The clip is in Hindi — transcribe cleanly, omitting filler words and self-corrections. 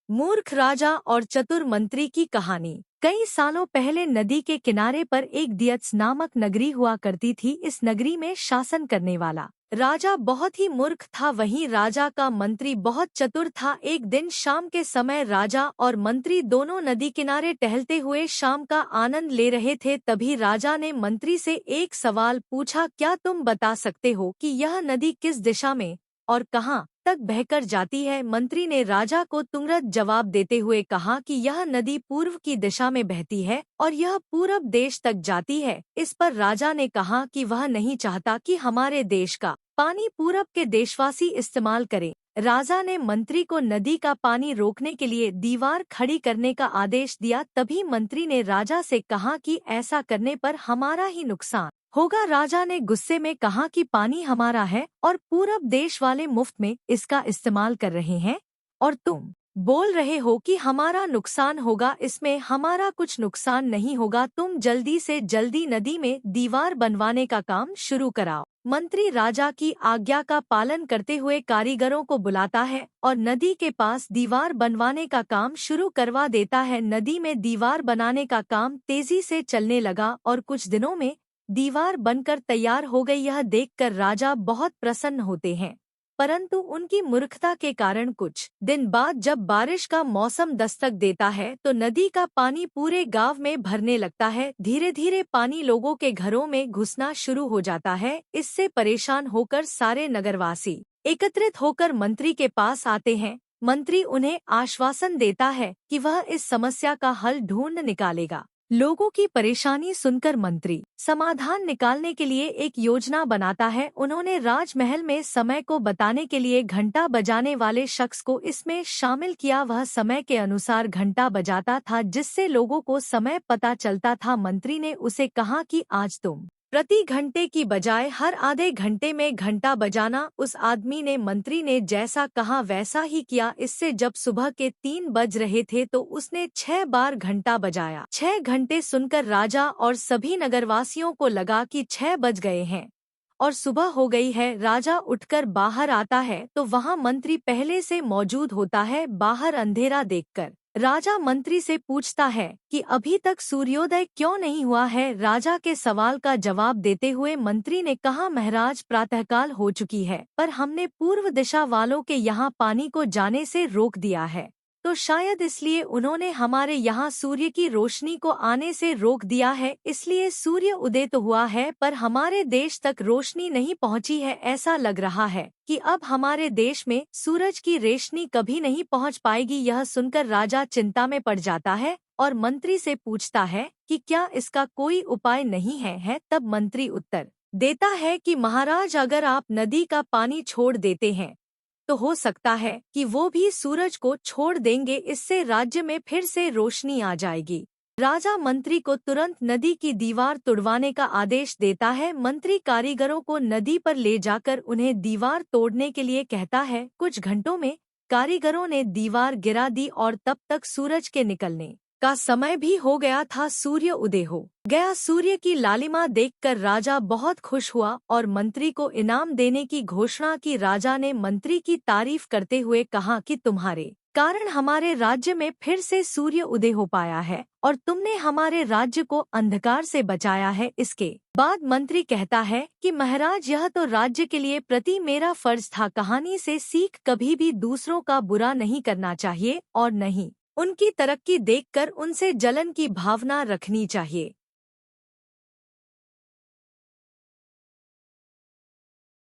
मूर्ख राजा और चतुर मंत्री की कहानी। कई सालों पहले नदी के किनारे पर एक दियत्स नामक नगरी हुआ करती थी। इस नगरी में शासन करने वाला राजा बहुत ही मूर्ख था, वहीं राजा का मंत्री बहुत चतुर था। एक दिन शाम के समय राजा और मंत्री दोनों नदी किनारे टहलते हुए शाम का आनंद ले रहे थे। तभी राजा ने मंत्री से एक सवाल पूछा, क्या तुम बता सकते हो कि यह नदी किस दिशा में और कहाँ तक बहकर जाती है? मंत्री ने राजा को तुरंत जवाब देते हुए कहा कि यह नदी पूर्व की दिशा में बहती है और यह पूरब देश तक जाती है। इस पर राजा ने कहा कि वह नहीं चाहता कि हमारे देश का पानी पूरब के देशवासी इस्तेमाल करें। राजा ने मंत्री को नदी का पानी रोकने के लिए दीवार खड़ी करने का आदेश दिया। तभी मंत्री ने राजा से कहा कि ऐसा करने पर हमारा ही नुकसान होगा। राजा ने गुस्से में कहा कि पानी हमारा है और पूरब देश वाले मुफ्त में इसका इस्तेमाल कर रहे हैं और तुम बोल रहे हो कि हमारा नुकसान होगा। इसमें हमारा कुछ नुकसान नहीं होगा। तुम जल्दी से जल्दी नदी में दीवार बनवाने का काम शुरू कराओ। मंत्री राजा की आज्ञा का पालन करते हुए कारीगरों को बुलाता है और नदी के पास दीवार बनवाने का काम शुरू करवा देता है। नदी में दीवार बनाने का काम तेजी से चलने लगा और कुछ दिनों में दीवार बनकर तैयार हो गई। यह देखकर राजा बहुत प्रसन्न होते हैं, परंतु उनकी मूर्खता के कारण कुछ दिन बाद जब बारिश का मौसम दस्तक देता है तो नदी का पानी पूरे गांव में भरने लगता है। धीरे धीरे पानी लोगों के घरों में घुसना शुरू हो जाता है। इससे परेशान होकर सारे नगरवासी एकत्रित होकर मंत्री के पास आते हैं। मंत्री उन्हें आश्वासन देता है कि वह इस समस्या का हल ढूंढ निकालेगा। लोगों की परेशानी सुनकर मंत्री समाधान निकालने के लिए एक योजना बनाता है। उन्होंने राजमहल में समय को बताने के लिए घंटा बजाने वाले शख्स को इसमें शामिल किया। वह समय के अनुसार घंटा बजाता था, जिससे लोगों को समय पता चलता था। मंत्री ने उसे कहा कि आज तुम प्रति घंटे की बजाय हर आधे घंटे में घंटा बजाना। उस आदमी ने मंत्री ने जैसा कहा वैसा ही किया। इससे जब सुबह के 3 बज रहे थे तो उसने 6 बार घंटा बजाया। 6 घंटे सुनकर राजा और सभी नगरवासियों को लगा कि 6 बज गए हैं और सुबह हो गई है। राजा उठकर बाहर आता है तो वहाँ मंत्री पहले से मौजूद होता है। बाहर अंधेरा देखकर राजा मंत्री से पूछता है कि अभी तक सूर्योदय क्यों नहीं हुआ है। राजा के सवाल का जवाब देते हुए मंत्री ने कहा, महाराज प्रातःकाल हो चुकी है, पर हमने पूर्व दिशा वालों के यहाँ पानी को जाने से रोक दिया है, तो शायद इसलिए उन्होंने हमारे यहाँ सूर्य की रोशनी को आने से रोक दिया है। इसलिए सूर्य उदय तो हुआ है पर हमारे देश तक रोशनी नहीं पहुँची है। ऐसा लग रहा है कि अब हमारे देश में सूरज की रोशनी कभी नहीं पहुँच पाएगी। यह सुनकर राजा चिंता में पड़ जाता है और मंत्री से पूछता है कि क्या इसका कोई उपाय नहीं है। तब मंत्री उत्तर देता है कि महाराज, अगर आप नदी का पानी छोड़ देते हैं तो हो सकता है कि वो भी सूरज को छोड़ देंगे। इससे राज्य में फिर से रोशनी आ जाएगी। राजा मंत्री को तुरंत नदी की दीवार तुड़वाने का आदेश देता है। मंत्री कारीगरों को नदी पर ले जाकर उन्हें दीवार तोड़ने के लिए कहता है। कुछ घंटों में कारीगरों ने दीवार गिरा दी और तब तक सूरज के निकलने का समय भी हो गया था। सूर्य उदय हो गया। सूर्य की लालिमा देखकर राजा बहुत खुश हुआ और मंत्री को इनाम देने की घोषणा की। राजा ने मंत्री की तारीफ करते हुए कहा कि तुम्हारे कारण हमारे राज्य में फिर से सूर्य उदय हो पाया है और तुमने हमारे राज्य को अंधकार से बचाया है। इसके बाद मंत्री कहता है कि महाराज, यह तो राज्य के लिए प्रति मेरा फर्ज था। कहानी से सीख कभी भी दूसरों का बुरा नहीं करना चाहिए और नहीं उनकी तरक्की देखकर उनसे जलन की भावना रखनी चाहिए।